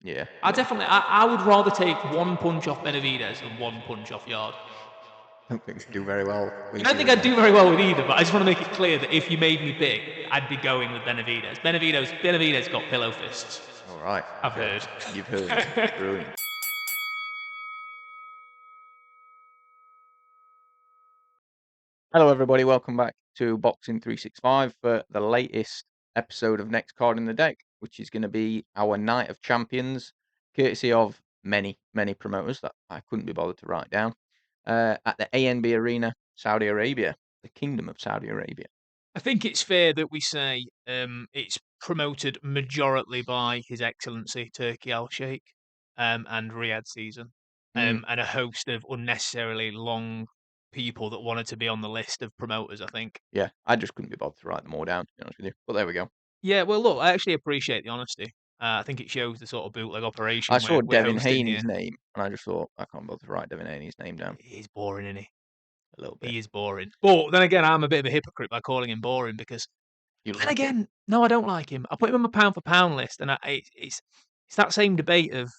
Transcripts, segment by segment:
Yeah. I would rather take one punch off Benavidez than one punch off Yarde. I don't think they do very well. I don't think I'd do very well with either, but I just want to make it clear that if you made me big, I'd be going with Benavidez. Benavidez got pillow fists. All right. I've heard. You've heard. Brilliant. Hello, everybody. Welcome back to Boxing 365 for the latest episode of Next Card in the Deck, which is going to be our Night of Champions, courtesy of many promoters that I couldn't be bothered to write down, at the ANB Arena, Saudi Arabia, the Kingdom of Saudi Arabia. I think it's fair that we say it's promoted majorly by His Excellency Turki Al Sheikh and Riyadh Season, and a host of unnecessarily long people that wanted to be on the list of promoters, I think. Yeah, I just couldn't be bothered to write them all down, to be honest with you. But there we go. Yeah, well, look, I actually appreciate the honesty. I think it shows the sort of bootleg operation I saw we're Devin hosting Haney's here. name, and I just thought, I can't bother to write Devin Haney's name down. He's boring, isn't he? A little bit. He is boring. But then again, I'm a bit of a hypocrite by calling him boring because Then again, no, I don't like him. I put him on my pound for pound list, and it's that same debate of,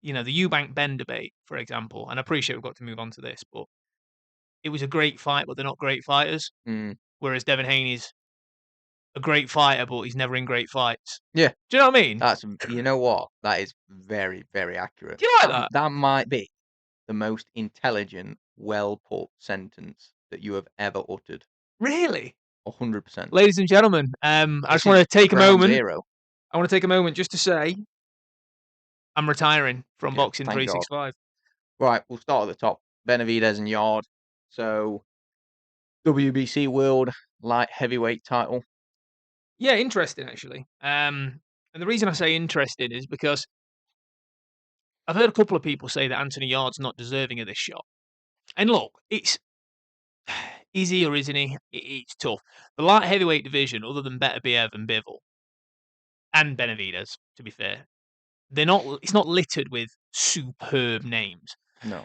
the Eubank Ben debate, for example. And I appreciate we've got to move on to this, but it was a great fight, but they're not great fighters. Whereas Devin Haney's a great fighter, but he's never in great fights. Yeah. Do you know what I mean? You know what? That is very accurate. Do you like that? That might be the most intelligent, well put sentence that you have ever uttered. Really? 100%. Ladies and gentlemen, I just want to take a moment. Zero. I want to take a moment just to say I'm retiring from Boxing thank 365. Right, we'll start at the top. Benavidez and Yarde. So, WBC World Light Heavyweight title. Yeah, interesting actually. And the reason I say interesting is because I've heard a couple of people say that Anthony Yarde's not deserving of this shot. And look, is he or isn't he? It's tough. The light heavyweight division, other than Beterbiev and Bivol and Benavidez, to be fair, it's not littered with superb names. No.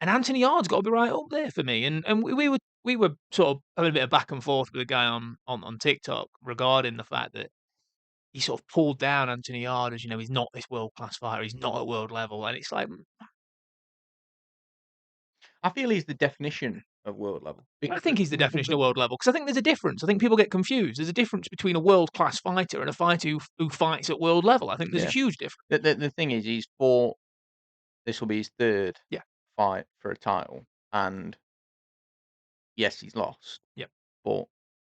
And Anthony Yarde's got to be right up there for me. And we were sort of having a bit of back and forth with a guy on TikTok regarding the fact that he sort of pulled down Anthony Yarde as, he's not this world-class fighter. He's not at world level. And it's like, I feel he's the definition of world level. I think he's the definition of world level because I think there's a difference. I think people get confused. There's a difference between a world-class fighter and a fighter who fights at world level. I think there's a huge difference. The thing is, he's fought. This will be his third fight for a title, and yes, he's lost. Yep. But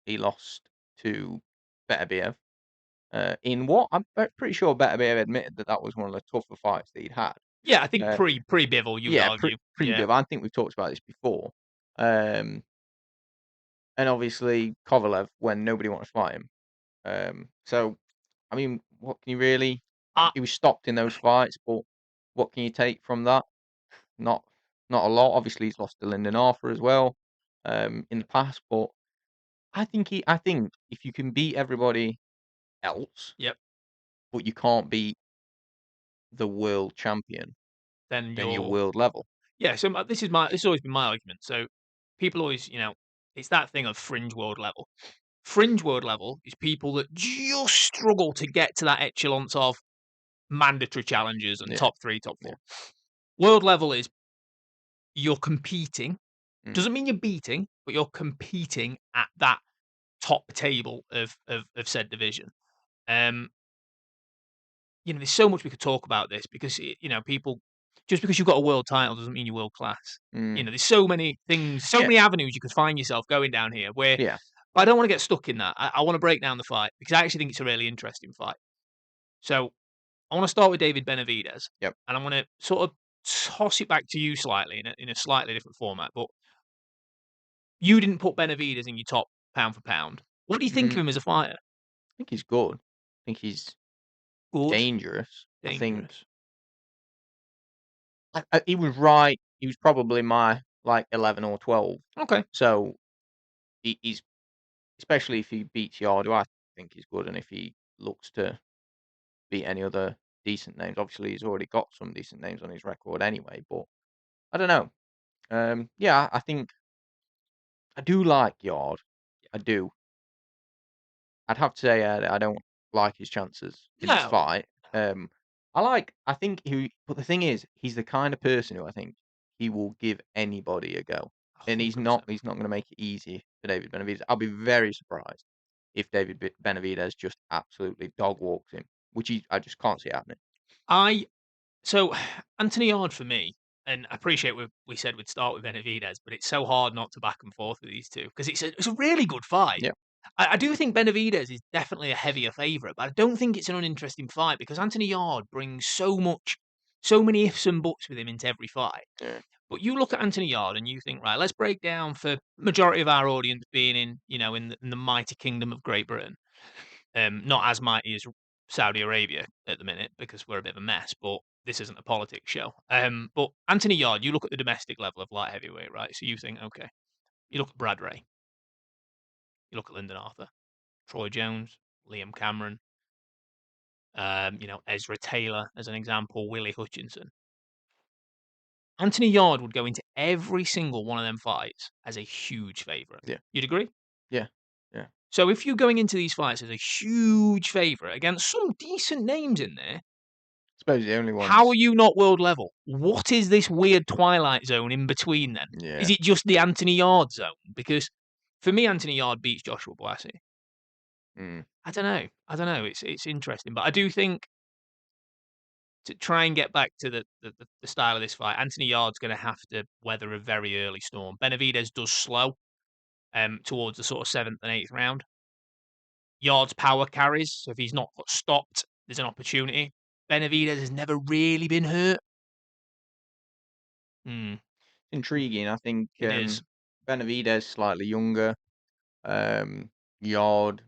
he lost to Beterbiev. In what I'm pretty sure Beterbiev admitted that was one of the tougher fights that he'd had. Yeah, I think pre-Bivol, you would argue. Pre-Bivol. I think we've talked about this before. And obviously Kovalev when nobody wanted to fight him. So, I mean, what can you really? He was stopped in those fights, but what can you take from that? Not a lot. Obviously, he's lost to Lyndon Arthur as well in the past, but I think if you can beat everybody else, but you can't beat the world champion, then you're world level. Yeah, so this has always been my argument. So people always, it's that thing of fringe world level. Fringe world level is people that just struggle to get to that echelon of mandatory challenges and top 3, top 4. World level is you're competing. Doesn't mean you're beating, but you're competing at that top table of said division. There's so much we could talk about this because people, just because you've got a world title doesn't mean you're world class. There's so many things, many avenues you could find yourself going down here where. Yeah. But I don't want to get stuck in that. I want to break down the fight because I actually think it's a really interesting fight. So I want to start with David Benavidez. Yep. And I'm going to sort of toss it back to you slightly in a slightly different format. But you didn't put Benavidez in your top pound for pound. What do you think of him as a fighter? I think he's good. I think he's good. Dangerous. I think he was right. He was probably my 11 or 12. Okay. So he's, especially if he beats Yarde, I think he's good. And if he looks to beat any other decent names, obviously he's already got some decent names on his record anyway. But I don't know. Yeah, I think I do like Yarde. I do. I'd have to say I don't like his chances in this fight. I think but the thing is, he's the kind of person who I think he will give anybody a go, and he's not 100%. he's not gonna make it easy for David Benavidez. I'll be very surprised if Benavidez just absolutely dog walks him, which I just can't see it happening. I so Anthony Yarde for me, and I appreciate we said we'd start with Benavidez, but it's so hard not to back and forth with these two because it's a really good fight. Yeah, I do think Benavidez is definitely a heavier favourite, but I don't think it's an uninteresting fight because Anthony Yarde brings so many ifs and buts with him into every fight. yeah, But you look at Anthony Yarde and you think, right, let's break down for majority of our audience being in, in the mighty kingdom of Great Britain. Not as mighty as Saudi Arabia at the minute because we're a bit of a mess, but this isn't a politics show. But Anthony Yarde, you look at the domestic level of light heavyweight, right? So you think, okay, you look at Brad Ray, you look at Lyndon Arthur, Troy Jones, Liam Cameron, Ezra Taylor as an example, Willie Hutchinson. Anthony Yarde would go into every single one of them fights as a huge favourite. yeah, You'd agree? yeah, yeah. So if you're going into these fights as a huge favourite against some decent names in there, Suppose the only how are ones. you not world level? What is this weird twilight zone in between then? Is Yeah, it just the Anthony Yarde zone? Because for me, Anthony Yarde beats Joshua Buatsi. mm, I don't know. I don't know. It's interesting, but I do think to try and get back to the style of this fight, Anthony Yarde's going to have to weather a very early storm. Benavidez does slow towards the sort of 7th and 8th round. Yarde's power carries, so if he's not got stopped, there's an opportunity. Benavidez has never really been hurt. Mm, intriguing. I think it is. Benavidez slightly younger. Yard,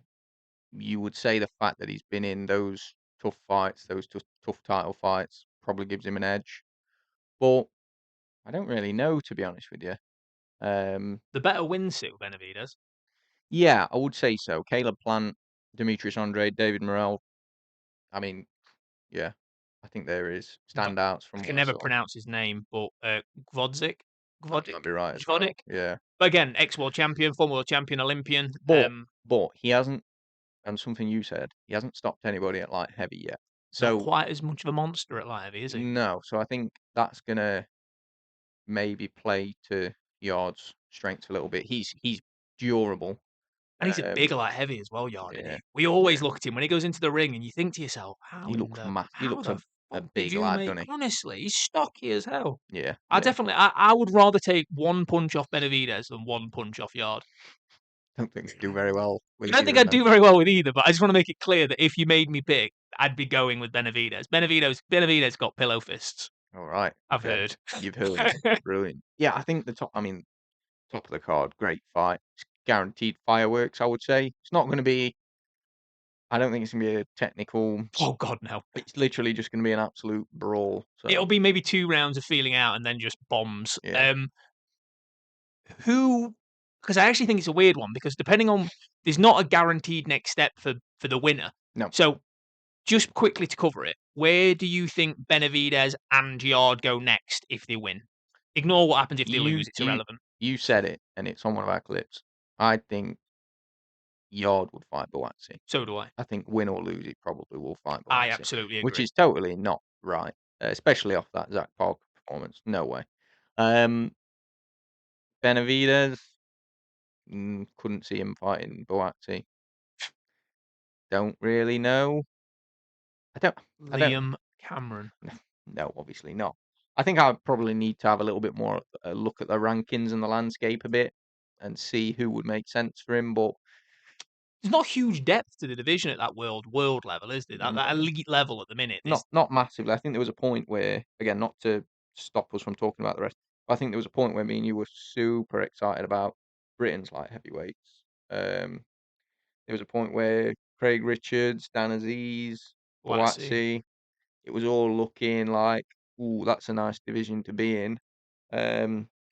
you would say the fact that he's been in those tough fights, those tough title fights, probably gives him an edge. But I don't really know, to be honest with you. Um, The better wins suit Benavidez. yeah, I would say so. Caleb Plant, Demetrius Andrade, David Morrell. I mean, yeah, I think there is standouts I from can what I never saw. pronounce his name, but Gvodzik, That might be right as well. Gvodik. Yeah, But again, ex-world champion, former world champion, Olympian. but he hasn't, and something you said, he hasn't stopped anybody at light heavy yet. Not So quite as much of a monster at light heavy, is he? no, so I think that's gonna maybe play to Yard's strengths a little bit. He's durable. And he's a big Um, light heavy as well, Yard, isn't yeah, he? We yeah. always look at him when he goes into the ring, and you think to yourself, He looks He how looks the a fuck did big you lad, make? doesn't he? Honestly, he's stocky as hell. Yeah, yeah. I would rather take one punch off Benavidez than one punch off Yard. Don't think he'd do very well I with don't think either of I'd them. do very well with either, but I just want to make it clear that if you made me pick, I'd be going with Benavidez. Benavidez got pillow fists. All right. I've Okay. heard. You've heard. Brilliant. Yeah, I think top of the card, great fight. It's guaranteed fireworks, I would say. It's not going to be, I don't think it's going to be a technical, Oh God, no! it's literally just going to be an absolute brawl. It'll So, be maybe 2 rounds of feeling out and then just bombs. yeah. Who? Because I actually think it's a weird one because depending on there's not a guaranteed next step for the winner. No, So just quickly to cover it, where do you think Benavidez and Yarde go next if they win? Ignore what happens if they you, lose; it's you, irrelevant. you said it, and it's on one of our clips. I think Yard would fight Buatsi. So do I. I think win or lose, he probably will fight I Buatsi, absolutely which agree. is totally not right, especially off that Zach Parker performance. No way. Um, Benavidez, couldn't see him fighting Buatsi. Don't really know. I don't. I don't. Liam Cameron. No, obviously not. I think I probably need to have a little bit more look at the rankings and the landscape a bit and see who would make sense for him. But There's not huge depth to the division at that world level, is there? That no, elite level at the minute. not massively. I think there was a point where, again, not to stop us from talking about the rest, but I think there was a point where me and you were super excited about Britain's light heavyweights. There was a point where Craig Richards, Dan Aziz, What I see. Buatsi, it was all looking like, ooh, that's a nice division to be in.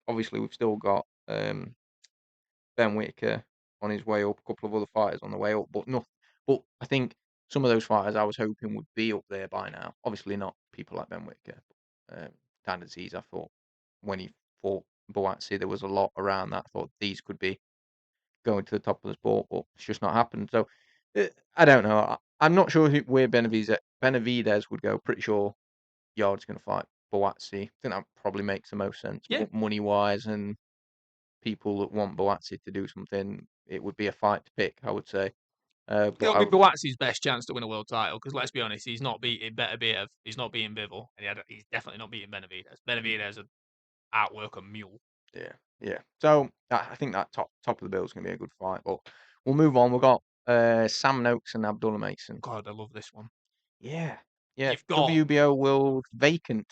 Obviously, we've still got Ben Whitaker on his way up, a couple of other fighters on the way up, but no, but I think some of those fighters I was hoping would be up there by now. Obviously, not people like Ben Whitaker. Dan Aziz, I thought when he fought Buatsi, there was a lot around that. I thought these could be going to the top of the sport, but it's just not happened. So I don't know. I'm not sure where Benavidez would go. Pretty sure Yarde's going to fight Boazzi. I think that probably makes the most sense. Yeah, Money wise and people that want Boazzi to do something, it would be a fight to pick, I would say. But it'll be Boazzi's best chance to win a world title because let's be honest, he's not beating Beterbiev, he's not beating Bivol, and he's definitely not beating Benavidez. Benavidez would outwork a mule. yeah, yeah. So I think that top of the bill is going to be a good fight. But we'll move on. We've got Sam Noakes and Abdullah Mason. God, I love this one. Yeah, yeah. You've got WBO World vacant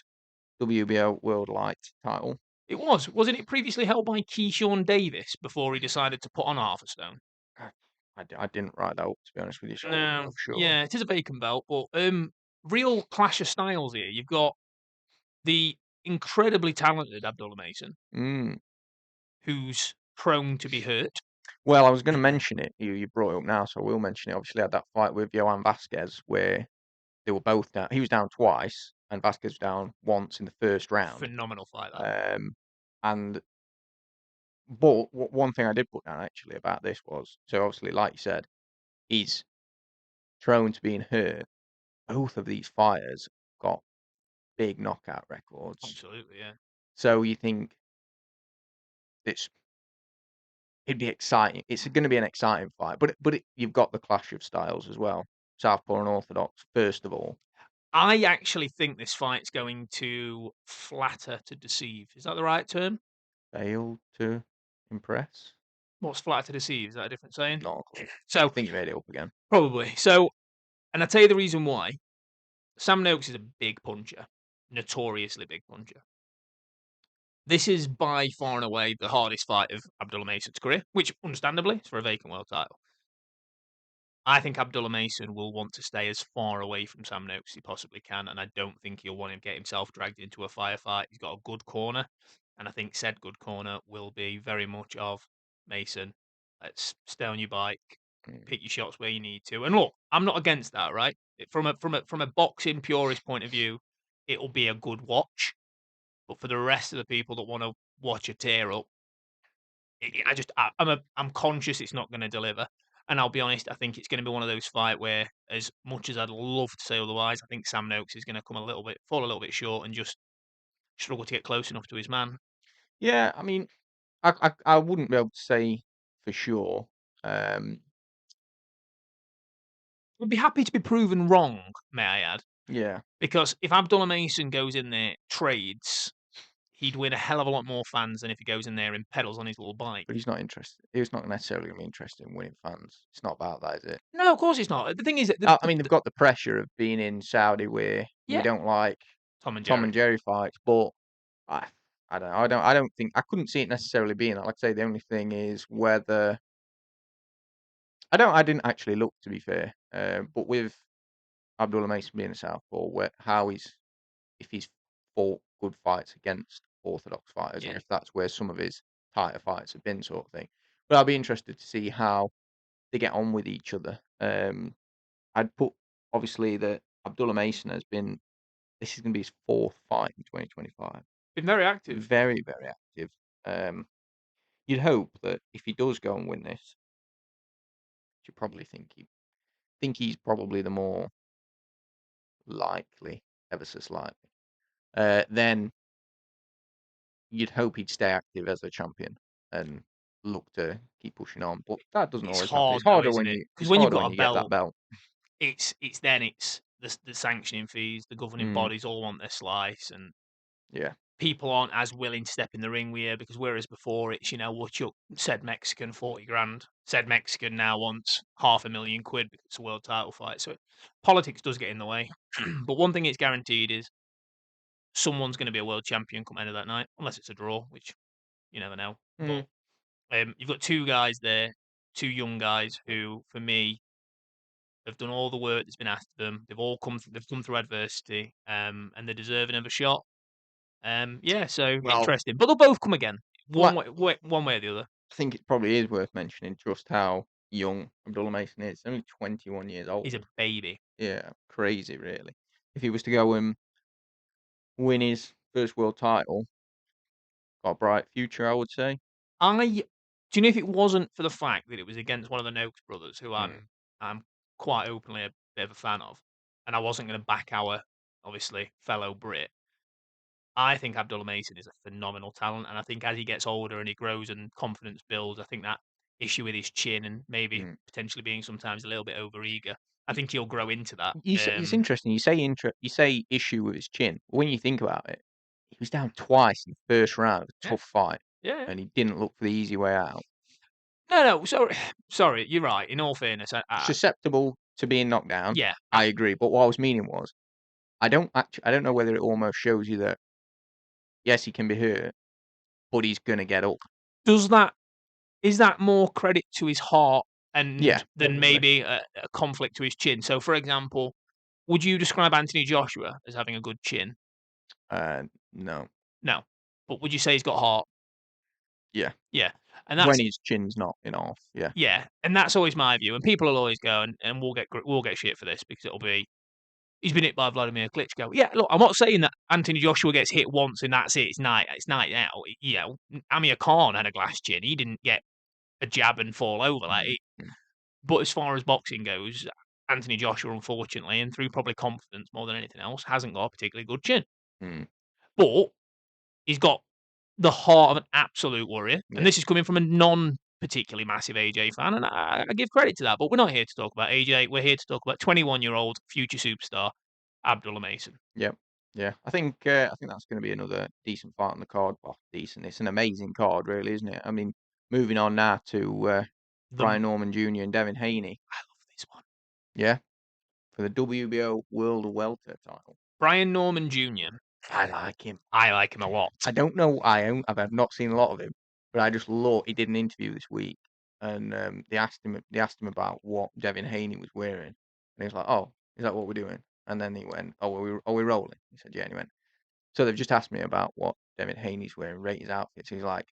WBO World Light title. wasn't it previously held by Keyshawn Davis before he decided to put on half a stone? I didn't write that up, to be honest with you, so I wouldn't No, know for sure. yeah, it is a vacant belt, but real clash of styles here. You've got the incredibly talented Abdullah Mason, Mm. who's prone to be hurt. Well, I was going to mention it. You brought it up now, so I will mention it. Obviously, I had that fight with Johan Vasquez where they were both down. He was down twice, and Vasquez was down once in the first round. Phenomenal fight that. And but one thing I did put down actually about this was so obviously, like you said, he's prone to being hurt. Both of these fighters got big knockout records, Absolutely, yeah. so you think it's it'd be exciting. It's going to be an exciting fight, but you've got the clash of styles as well, Southpaw and Orthodox. First of all, I actually think this fight's going to flatter to deceive. Is that the right term? failed to impress. What's flatter to deceive? Is that a different saying? Not a clue. I So think you made it up again. probably. So, and I tell you the reason why. Sam Noakes is a big puncher, notoriously big puncher. This is by far and away the hardest fight of Abdullah Mason's career, which understandably is for a vacant world title. I think Abdullah Mason will want to stay as far away from Sam Noakes as he possibly can, and I don't think he'll want him to get himself dragged into a firefight. He's got a good corner, and I think said good corner will be very much of Mason. Let's stay on your bike, Mm. pick your shots where you need to. And look, I'm not against that, right? From a boxing purist point of view, it'll be a good watch. But for the rest of the people that want to watch a tear up, I'm conscious it's not going to deliver. And I'll be honest, I think it's going to be one of those fight where, as much as I'd love to say otherwise, I think Sam Noakes is going to fall a little bit short, and just struggle to get close enough to his man. Yeah, I mean, I wouldn't be able to say for sure. I'd be happy to be proven wrong, may I add, Yeah, because if Abdullah Mason goes in there trades, he'd win a hell of a lot more fans than if he goes in there and pedals on his little bike. but he's not interested. He's not necessarily going to be interested in winning fans. It's not about that, is it? No, of course it's not. The thing is, I mean, they've got the pressure of being in Saudi where we yeah, don't like Tom and Tom Jerry. and Jerry fights, but I, I don't think I couldn't see it necessarily being that. Like I say, the only thing is whether I didn't actually look to be fair, but with Abdullah Mason being a southpaw, how if he's fought good fights against orthodox fighters, and Yeah, if that's where some of his tighter fights have been, sort of thing. But I'll be interested to see how they get on with each other. I'd put obviously that Abdullah Mason has been. This is going to be his fourth fight in 2025. been very active. Very, very active. Um, you'd hope that if he does go and win this, you probably think he's probably the more likely, ever so slightly. Then you'd hope he'd stay active as a champion and look to keep pushing on. But that doesn't It's always happen. hard It's though, harder isn't when it? you Because it's when you've harder got when a you get that belt, belt. it's the sanctioning fees, the governing Mm, bodies all want their slice, and yeah. people aren't as willing to step in the ring with you because whereas before it's what you said Mexican 40 grand, said Mexican now wants £500,000 because it's a world title fight. So politics does get in the way. But one thing it's guaranteed is someone's going to be a world champion come end of that night, unless it's a draw, which you never know. Mm. But you've got two guys there, two young guys who, for me, have done all the work that's been asked of them. They've come through adversity, and they're deserving of a shot. Yeah, so Well, interesting. But they'll both come again, like, one way or the other. I think it probably is worth mentioning just how young Abdullah Mason is. He's only 21 years He's a old. baby. Yeah, crazy, really. If he was to go and win his first world title, got a bright future, I would say. Do you know if it wasn't for the fact that it was against one of the Noakes brothers, who Mm. I'm quite openly bit of a fan of, and I wasn't going to back our obviously fellow Brit. I think Abdullah Mason is a phenomenal talent, and I think as he gets older and he grows and confidence builds, I think that issue with his chin and maybe Mm. potentially being sometimes a little bit overeager, I think he'll grow into that. It's interesting. You say issue with his chin. When you think about it, he was down twice in the first round of a Yeah, tough fight, yeah, yeah. and he didn't look for the easy way out. No, no, sorry, sorry, you're right. In all fairness, Susceptible to being knocked down, yeah, I agree. But what I was meaning was, I don't know whether it almost shows you that yes, he can be hurt, but he's gonna get up. does that is that more credit to his heart Yeah, and than probably. maybe a conflict to his chin? So, for example, would you describe Anthony Joshua as having a good chin? No. No, but would you say he's got heart? Yeah. Yeah, and When that's his chin's not in off. Yeah. yeah, and that's always my view. And people will always go, and we'll get shit for this because it'll be he's been hit by Vladimir Klitschko. Yeah, look, I'm not saying that Anthony Joshua gets hit once and that's it. It's night out. You know, Amir Khan had a glass chin. He didn't get a jab and fall over like. Mm, mm, But as far as boxing goes, Anthony Joshua, unfortunately, and through probably confidence more than anything else, hasn't got a particularly good chin. mm. But he's got the heart of an absolute warrior. And Yeah. this is coming from a non particularly massive AJ fan, and I give credit to that. But we're not here to talk about AJ. We're here to talk about 21-year-old future superstar Abdullah Mason. Yep. Yeah. I think that's gonna be another decent fight on the card. Well, decent. It's an amazing card, really, isn't it? I mean, moving on now to The Brian Norman Jr. and Devin Haney. I love this one. Yeah. For the WBO World Welter title. Brian Norman Jr. I like him. I like him a lot. I don't know. I've not seen a lot of him, but I just love. He did an interview this week, and they asked him about what Devin Haney was wearing, and he was like, "Oh, is that what we're doing?" And then he went, "Oh, are we rolling?" He said, "Yeah." And he went, "So they've just asked me about what Devin Haney's wearing, rate his outfits." He's like,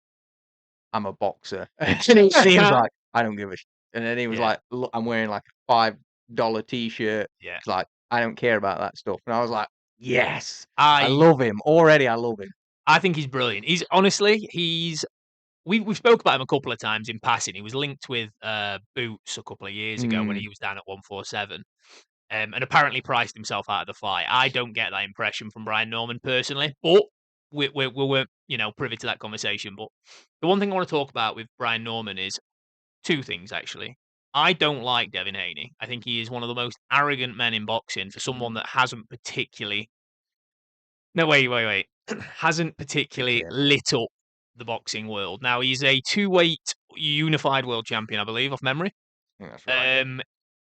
"I'm a boxer," and he was like, "I don't give a." And then he was Yeah, like, "Look, I'm wearing like a $5 T-shirt." yeah. He's like, "I don't care about that stuff," and I was like, "Yes, I I love him already. I love him." I think he's brilliant. He's honestly, he's we spoke about him a couple of times in passing. He was linked with Boots a couple of years ago when Mm. he was down at 147, and apparently priced himself out of the fight. I don't get that impression from Brian Norman personally, but we weren't privy to that conversation. But the one thing I want to talk about with Brian Norman is two things actually. I don't like Devin Haney. I think he is one of the most arrogant men in boxing for someone that hasn't particularly no, wait. Hasn't It's particularly him. lit up the boxing world. Now he's a two-weight unified world champion, I believe, off memory. I think that's right, yeah. Um,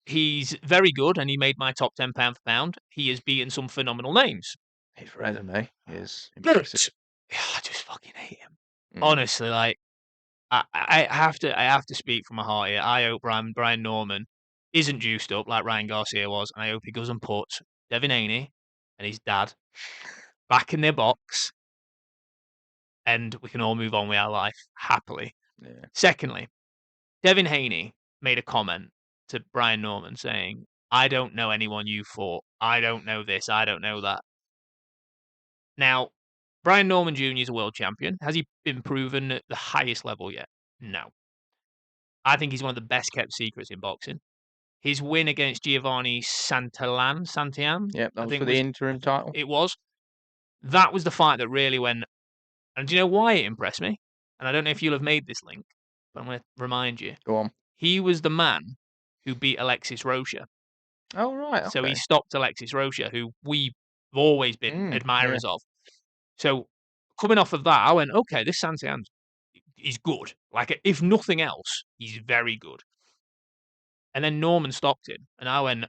he's very good, and he made my top 10 pound for pound. He has beaten some phenomenal names. His resume is But impressive. I just fucking hate him. Mm. Honestly, like I have to speak from my heart here. I hope Brian Norman isn't juiced up like Ryan Garcia was, and I hope he goes and puts Devin Haney and his dad back in their box and we can all move on with our life happily. Yeah. Secondly, Devin Haney made a comment to Brian Norman saying, I don't know anyone you fought. I don't know this. I don't know that. Now, Brian Norman Jr. is a world champion. Has he been proven at the highest level yet? No. I think he's one of the best kept secrets in boxing. His win against Giovanni Santillan, Yep, that I was for think the interim title. it was. That was the fight that really went. And do you know why it impressed me? And I don't know if you'll have made this link, but I'm going to remind you. Go on. He was the man who beat Alexis Rocha. Oh, right, So he okay. stopped Alexis Rocha, who we've always been Yeah. admirers of. So coming off of that, I went, okay, this Santiago is good. Like, if nothing else, he's very good. And then Norman stopped him, and I went,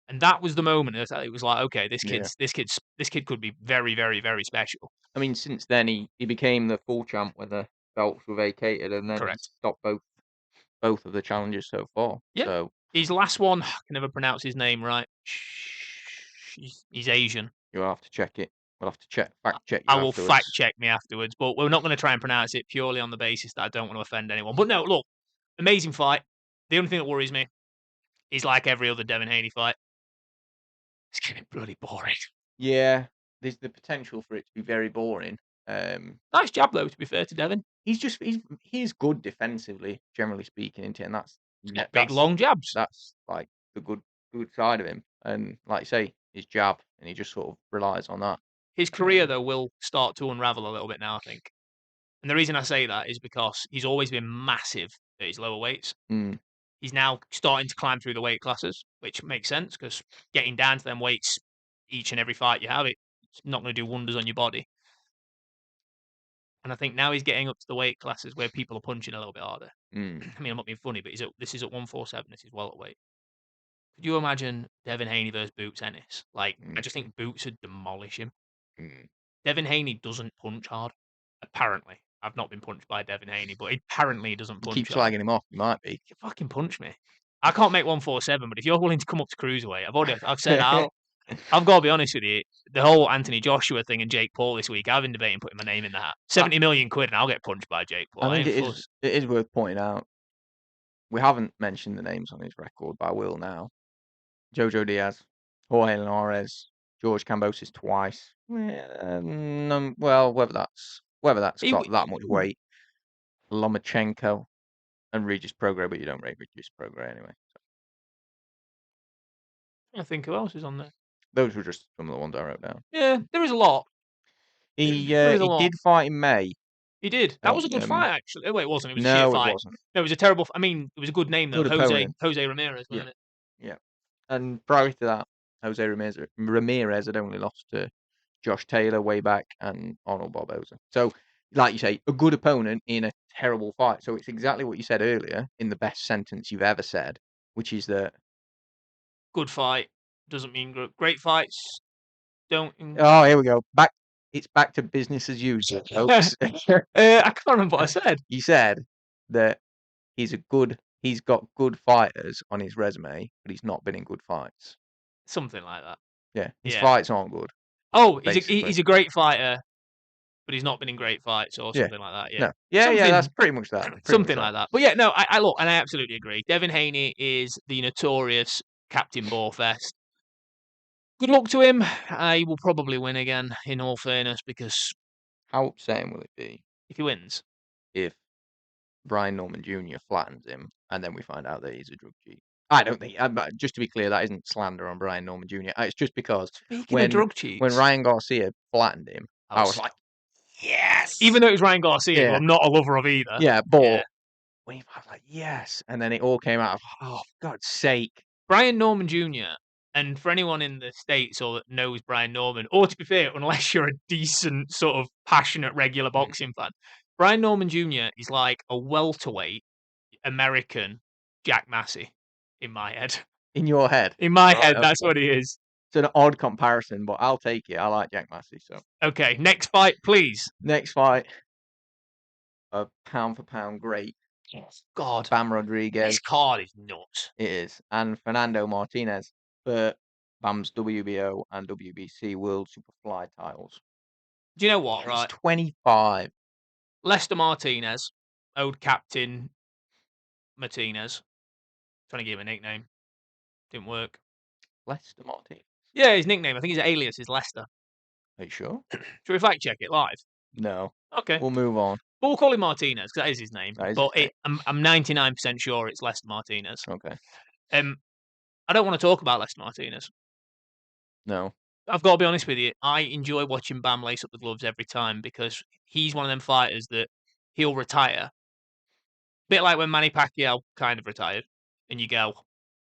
and that was the moment that it was like, okay, Yeah. this kid could be very, very, very special. I mean, since then, he became the full champ when the belts were vacated, and then he's Correct. stopped both of the challenges so far. Yeah. So His last one, I can never pronounce his name right. He's Asian. you'll have to check it. We'll have to fact check I you will fact afterwards. check me afterwards, but we're not going to try and pronounce it purely on the basis that I don't want to offend anyone. But no, look, amazing fight. The only thing that worries me is like every other Devin Haney fight, it's getting bloody boring. Yeah, there's the potential for it to be very boring. Nice jab though, to be fair to Devin. He's good defensively, generally speaking, and He's yeah, got big long jabs. that's like the good good side of him, and like you say, his jab, and he just sort of relies on that. His career, though, will start to unravel a little bit now, I think. And the reason I say that is because he's always been massive at his lower weights. Mm. He's now starting to climb through the weight classes, which makes sense because getting down to them weights each and every fight you have, it's not going to do wonders on your body. And I think now he's getting up to the weight classes where people are punching a little bit harder. Mm. I mean, I'm not being funny, but this is at 147. This is welterweight. Could you imagine Devin Haney versus Boots Ennis? Like, I just think Boots would demolish him. Mm. Devin Haney doesn't punch hard. Apparently. I've not been punched by Devin Haney, but apparently he doesn't punch Keep hard. slagging him off. He might be. You fucking punch me. I can't make 147, but if you're willing to come up to cruiserweight, I've said I've got to be honest with you. The whole Anthony Joshua thing and Jake Paul this week, I've been debating putting my name in the hat. 70 million quid and I'll get punched by Jake Paul. I think ain't it is worth pointing out. We haven't mentioned the names on his record, but I will now. Jojo Diaz, Jorge Linares, George Kambosos twice. Well, whether that's got that much weight. Lomachenko and Regis Prograis, but you don't rate Regis Prograis anyway. So. I think who else is on there? Those were just some of the ones I wrote down. Yeah, there is a lot. He did fight in May. He did. That was a good fight, actually. Oh, wait, it wasn't. It was a shit fight. It wasn't. No, it was a terrible. I mean, it was a good name though. Jose Ramirez, wasn't it? Yeah. And prior to that, Jose Ramirez had only lost to Josh Taylor way back and Arnold Barboza. So, like you say, a good opponent in a terrible fight. So it's exactly what you said earlier in the best sentence you've ever said, which is that good fight doesn't mean great fights. Don't. Oh, here we go. It's back to business as usual, folks. I can't remember what I said. You said that he's got good fighters on his resume, but he's not been in good fights. Something like that. Yeah, his fights aren't good. Oh, he's a great fighter, but he's not been in great fights or something like that. Yeah. No. Yeah, that's pretty much that. Something like that. But yeah, no, I look, and I absolutely agree. Devin Haney is the notorious Captain Borefest. Good luck to him. He will probably win again, in all fairness, because... How upsetting will it be if he wins? If Brian Norman Jr. flattens him, and then we find out that he's a drug cheat. I don't think. Just to be clear, that isn't slander on Brian Norman Jr. It's just because when Ryan Garcia flattened him, I was like, yes. Even though it was Ryan Garcia, who I'm not a lover of either. Yeah, but when I was like, yes, and then it all came out of, oh, for God's sake. Brian Norman Jr. And for anyone in the States or that knows Brian Norman, or to be fair, unless you're a decent sort of passionate regular boxing fan, Brian Norman Jr. is like a welterweight American Jack Massey in my head. In your head? In my head, that's what he is. It's an odd comparison, but I'll take it. I like Jack Massey, so. Okay, next fight, please. Next fight. A pound-for-pound great. Yes. God. Bam Rodriguez. This card is nuts. It is. And Fernando Martinez for Bam's WBO and WBC World Superfly titles. Do you know what, right? He's 25. Lester Martinez, old Captain Martinez. Trying to give him a nickname. Didn't work. Lester Martinez? Yeah, his nickname. I think his alias is Lester. Are you sure? Should we fact check it live? No. Okay. We'll move on. But we'll call him Martinez, because that is his name. I'm 99% sure it's Lester Martinez. Okay. I don't want to talk about Lester Martinez. No. I've got to be honest with you. I enjoy watching Bam lace up the gloves every time because he's one of them fighters that he'll retire. Bit like when Manny Pacquiao kind of retired. And you go,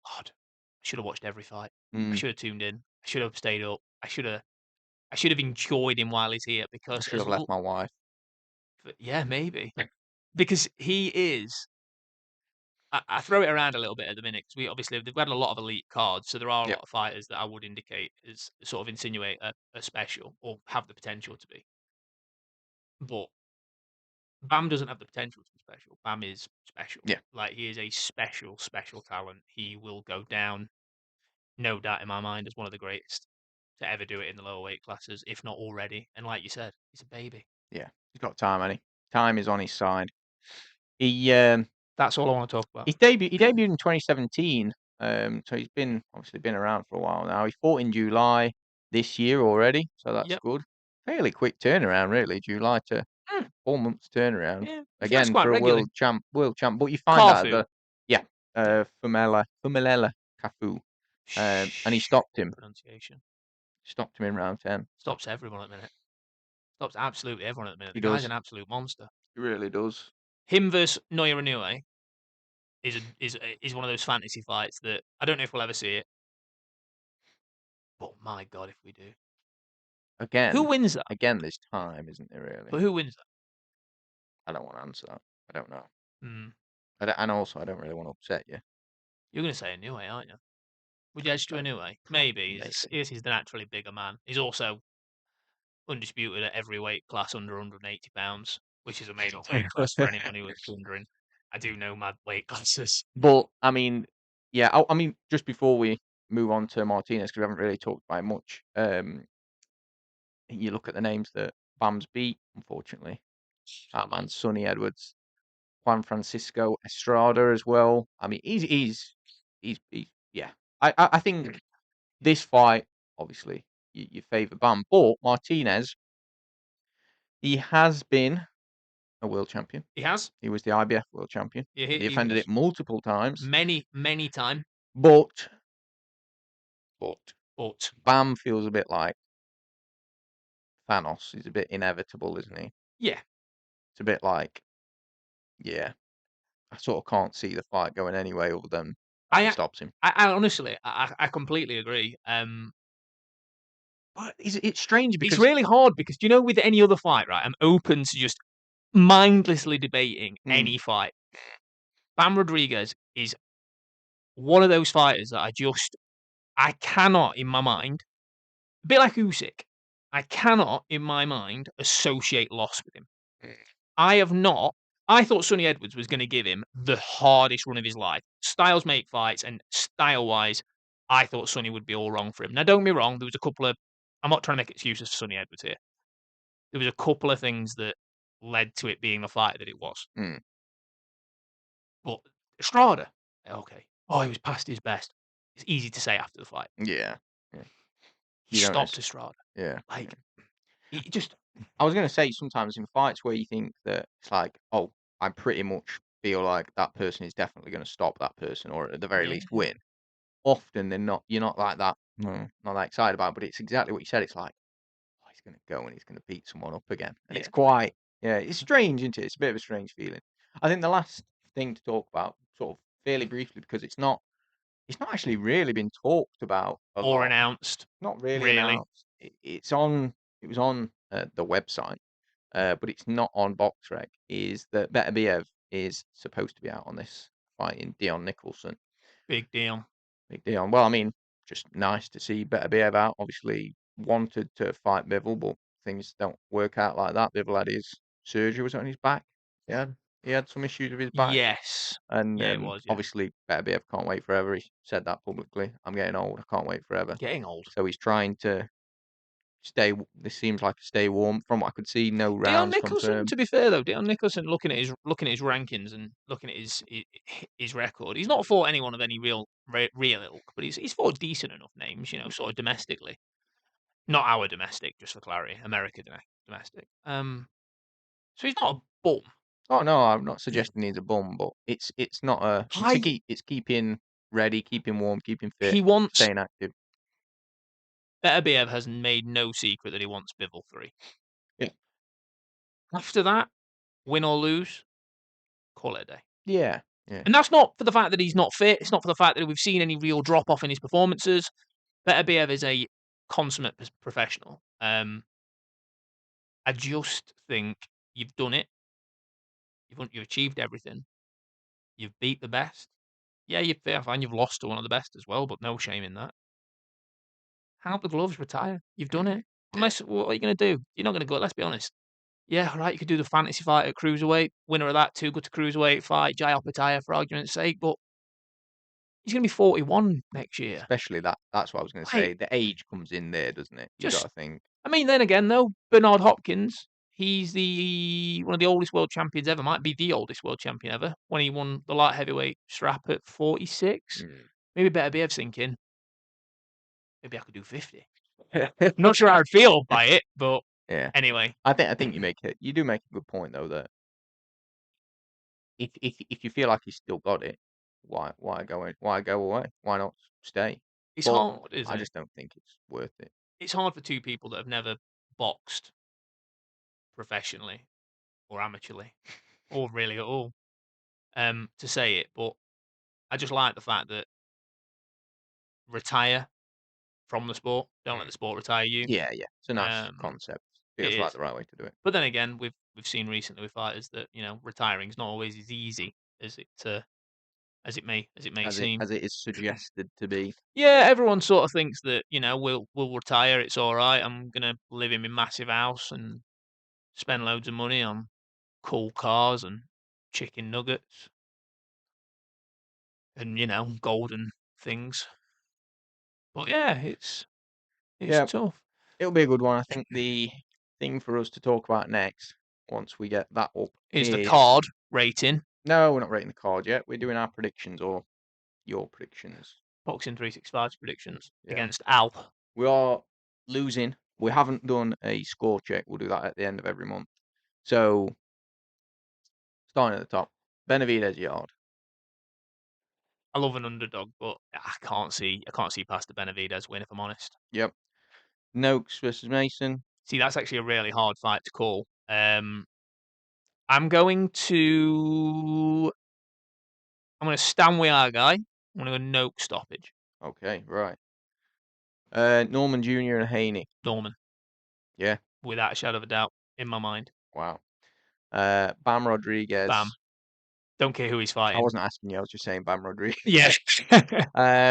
God, I should have watched every fight. I should have tuned in. I should have stayed up. I should have enjoyed him while he's here because I should have left my wife. Yeah, maybe. Because he is. I throw it around a little bit at the minute because they've got a lot of elite cards, so there are a lot of fighters that I would indicate as sort of insinuate a special or have the potential to be. But Bam doesn't have the potential to be special. Bam is special. Yeah. Like, he is a special talent. He will go down, no doubt in my mind, as one of the greatest to ever do it in the lower weight classes, if not already. And like you said, he's a baby. Yeah, he's got time, hasn't he? Time is on his side. That's all I want to talk about. He debuted in 2017, so he's obviously been around for a while now. He fought in July this year already, so that's good. Fairly quick turnaround, really. July to 4 months turnaround. Yeah, again for a world champ. But you find out Cafu. Famela Cafu. and he stopped him. Pronunciation. Stopped him in round 10. Stops everyone at the minute. Stops absolutely everyone at the minute. He The guy's does. an absolute monster. He really does. Him versus Noya Inoue is one of those fantasy fights that I don't know if we'll ever see it. But my God, if we do. Who wins that? Again, there's time, isn't there, really? But who wins that? I don't want to answer that. I don't know. Hmm. And also, I don't really want to upset you. You're going to say Inoue, aren't you? Would you edge to Inoue? Maybe. He's the naturally bigger man. He's also undisputed at every weight class under 180 pounds, which is a made-up weight class for anyone who was wondering. I do know mad weight classes. But, I mean, yeah, I mean, just before we move on to Martinez, because we haven't really talked about it much, you look at the names that Bam's beat, unfortunately. That man, Sonny Edwards, Juan Francisco Estrada as well. I mean, he's yeah. I think this fight, obviously, you favour Bam, but Martinez, he has been a world champion. He has. He was the IBF world champion. Yeah, he defended it multiple times. Many times. But But Bam feels a bit like Thanos. He's a bit inevitable, isn't he? yeah, It's a bit like, yeah, I sort of can't see the fight going any way other than stops him. I honestly, I completely agree. But it's strange because It's really hard because do you know with any other fight, right? I'm open to just mindlessly debating any fight. Bam Rodriguez is one of those fighters that I cannot in my mind, a bit like Usyk, I cannot in my mind associate loss with him. I have not. I thought Sonny Edwards was going to give him the hardest run of his life. Styles make fights, and style-wise, I thought Sonny would be all wrong for him. Now, don't get me wrong, there was a couple of. I'm not trying to make excuses for Sonny Edwards here. There was a couple of things that led to it being the fight that it was. But Estrada, okay. Oh, he was past his best. It's easy to say after the fight. Yeah. He stopped Estrada. Yeah. Like, it just. I was going to say sometimes in fights where you think that it's like, oh, I pretty much feel like that person is definitely going to stop that person or at the very least win. Often they're not. You're not like that. Not that excited about it, but it's exactly what you said. It's like, oh, he's going to go and he's going to beat someone up again, and it's quite. Yeah, it's strange, isn't it? It's a bit of a strange feeling. I think the last thing to talk about, sort of fairly briefly, because it's not actually really been talked about or announced. Not really announced. It was on the website, but it's not on BoxRec. Is that Beterbiev is supposed to be out on this fighting Dion Nicholson? Big deal. Big deal. Well, I mean, just nice to see Beterbiev out. Obviously, wanted to fight Bivol, but things don't work out like that. Bivol had his surgery, was it on his back? He had some issues with his back. Yes. And it was. Yeah. obviously, Beterbiev can't wait forever. He said that publicly. I'm getting old. I can't wait forever. Getting old. So he's trying to stay. This seems like a stay warm. From what I could see, no Dion rounds Nicholson, confirmed. to be fair though, Dion Nicholson looking at his rankings and looking at his record, he's not fought anyone of any real ilk, but he's fought decent enough names, you know, sort of domestically. Not our domestic, just for clarity, America domestic. So he's not a bum. Oh no, I'm not suggesting he's a bum, but it's not a. It's keeping ready, keeping warm, keeping fit, staying active. Beterbiev has made no secret that he wants Bivol 3. Yeah. After that, win or lose, call it a day. Yeah. And that's not for the fact that he's not fit. It's not for the fact that we've seen any real drop off in his performances. Beterbiev is a consummate professional. I just think you've done it. You've achieved everything. You've beat the best. Yeah, you're fair fine. You've lost to one of the best as well, but no shame in that. Hang up the gloves, retire. You've done it. Unless, what are you going to do? You're not going to go, let's be honest. Yeah, all right, you could do the fantasy fight at cruiserweight. Winner of that, too good to cruiserweight fight. Jai Opetaia, for argument's sake, but he's going to be 41 next year. Especially that's what I was going to say. The age comes in there, doesn't it? You got to think. I mean, then again, though, Bernard Hopkins, he's one of the oldest world champions ever. Might be the oldest world champion ever when he won the light heavyweight strap at 46. Maybe Beterbiev's thinking, maybe I could do 50. Not sure how I'd feel by it, but anyway. I think you do make a good point though that if you feel like he's still got it, why go away? Why not stay? It's but hard, isn't I it? just don't think it's worth it. It's hard for two people that have never boxed professionally or amateurly or really at all, to say it, but I just like the fact that retire from the sport. Don't let Mm. the sport retire you. Yeah, yeah. It's a nice Um, concept. it Feels like is. the right way to do it. But then again, we've seen recently with fighters that, retiring is not always as easy as it may seem. As it is suggested to be. Yeah, everyone sort of thinks that, we'll retire, it's all right. I'm gonna live in my massive house and spend loads of money on cool cars and chicken nuggets and, golden things. But yeah, it's Yeah, tough. it'll be a good one. I think the thing for us to talk about next, once we get that up, Is the is card rating no, we're not rating the card yet. We're doing our predictions or your predictions. Boxing 365's predictions Yeah. against Al. We are losing. We haven't done a score check. We'll do that at the end of every month. So, starting at the top, Benavidez Yarde. I love an underdog, but I can't see past the Benavidez win if I'm honest. Yep. Noakes versus Mason. See, that's actually a really hard fight to call. I'm going to stand with our guy. I'm going to go Noakes stoppage. Okay, right. Norman Jr. and Haney. Norman, Yeah. without a shadow of a doubt, in my mind. Wow. Bam Bam. Rodriguez. Don't care who he's I fighting. wasn't asking you. I was just saying Bam Rodriguez. Yeah.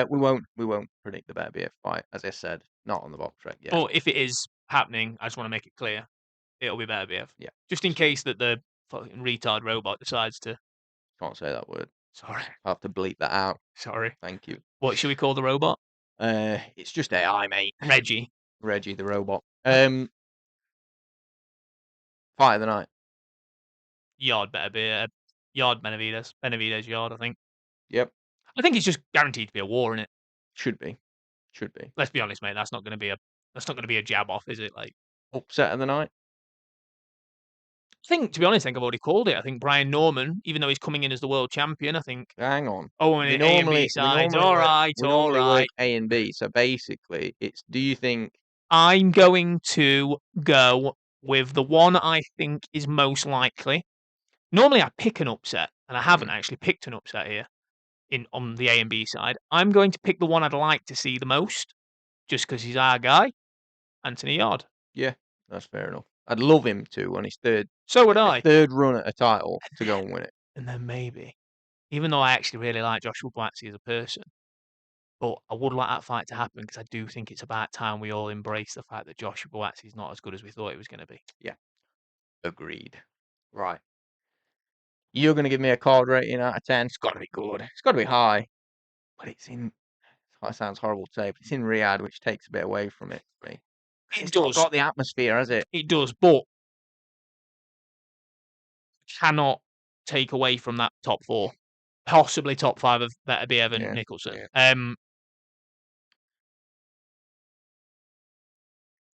We won't predict the Beterbiev fight, as I said, not on the box rec yet. But if it is happening, I just want to make it clear, it'll be Beterbiev. Yeah. Just in case that the fucking retard robot decides to. Can't say that word. Sorry. I'll have to bleep that out. Sorry. Thank you. What should we call the robot? It's just AI, mate. Reggie. Reggie the robot. Fight of the night. Yarde Yarde Benavidez Yarde, I think. Yep. I think it's just guaranteed to be a war in it. Should be. Should be. Let's be honest, mate. That's not going to be a jab off, is it? Like, Upset of the night. to be honest, I think I've already called it. I think Brian Norman, even though he's coming in as the world champion, I think. Hang on. Oh, and A and B sides. All right, we all normally right. work A and B. So basically, it's do you think I'm going to go with the one I think is most likely. Normally, I pick an upset, and I haven't actually picked an upset here on the A and B side. I'm going to pick the one I'd like to see the most, just because he's our guy, Anthony Yarde. yeah, that's fair enough. I'd love him to on his So would I. third run at a title to go and win it. And then maybe, even though I actually really like Joshua Buatsi as a person, but I would like that fight to happen because I do think it's about time we all embrace the fact that Joshua Buatsi is not as good as we thought he was going to be. Yeah, agreed. Right. You're going to give me a card rating out of 10. It's got to be good. It's got to be high. But it's in. That sounds horrible to say, but it's in Riyadh, which takes a bit away from it for me. It's not got the atmosphere, has it? It does, but cannot take away from that top four, possibly top five of Beterbiev and Nicholson. Yeah. I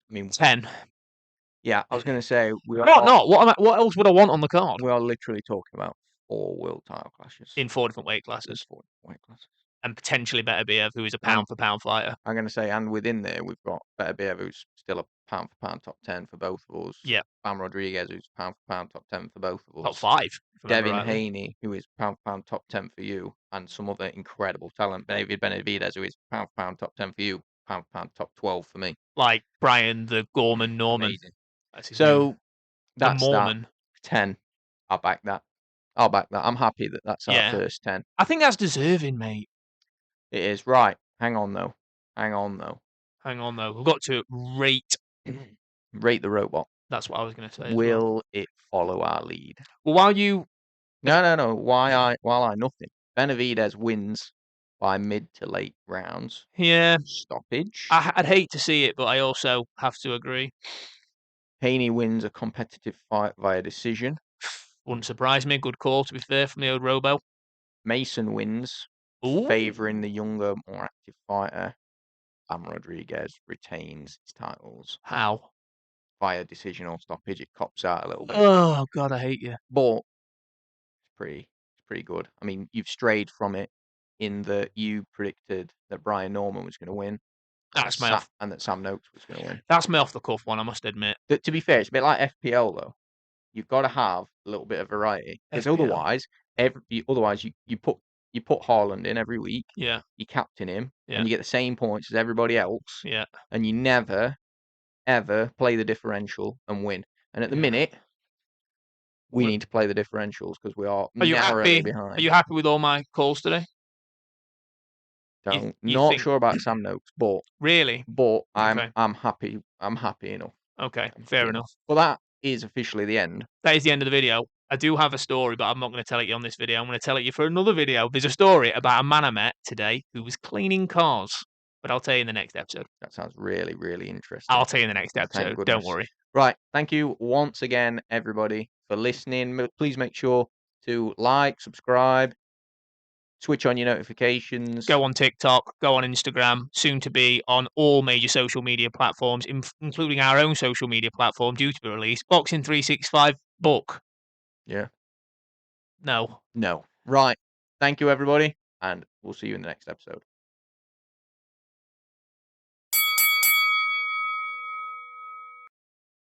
mean, 10. Yeah, I was going to say we are not. What else would I want on the card? We are literally talking about 4 world title clashes in 4 different weight classes. 4 weight classes. And potentially Beterbiev, who is a pound for pound fighter. I'm going to say, and within there, we've got Beterbiev, who's still a pound for pound top 10 for both of us. Yeah. Bam Rodriguez, who's pound for pound top 10 for both of us. Top 5. Devin Haney, who is pound for pound top 10 for you, and some other incredible talent. Benavidez, who is pound for pound top 10 for you, pound for pound top 12 for me. Like Brian the Gorman Norman. Amazing. So that's that 10. I'll back that. I'm happy that that's our first 10. I think that's deserving, mate. It is. Right. Hang on, though. We've got to rate the robot. That's what I was going to say. Will it follow our lead? Well, while you... No. While I nothing. Benavidez wins by mid to late rounds. Yeah. Stoppage. I'd hate to see it, but I also have to agree. Haney wins a competitive fight via decision. Wouldn't surprise me. Good call, to be fair, from the old Robo. Mason wins, favouring the younger, more active fighter. Bam Rodriguez retains his titles. How? Via decision or stoppage. It cops out a little bit. Oh, God, I hate you. But it's pretty good. I mean, you've strayed from it in that you predicted that Brian Norman was going to win, That's my off. and that Sam Noakes was going to win. That's my off the cuff one, I must admit. To be fair, it's a bit like FPL though. You've got to have a little bit of variety because otherwise, you put Haaland in every week. Yeah. You captain him, Yeah. and you get the same points as everybody else. Yeah. And you never, ever play the differential and win. And at the minute, we need to play the differentials because we are narrowly behind. Are you happy with all my calls today? Not sure about Sam Noakes, but really, I'm happy. I'm happy enough. Okay, fair enough. Well, that is officially the end. That is the end of the video. I do have a story, but I'm not going to tell it you on this video. I'm going to tell it you for another video. There's a story about a man I met today who was cleaning cars, but I'll tell you in the next episode. That sounds really, really interesting. I'll tell you in the next episode. Don't worry. Right. Thank you once again, everybody, for listening. Please make sure to like, subscribe, switch on your notifications. Go on TikTok, go on Instagram, soon to be on all major social media platforms, including our own social media platform due to be released. Boxing 365 book. Yeah. No. Right. Thank you, everybody, and we'll see you in the next episode.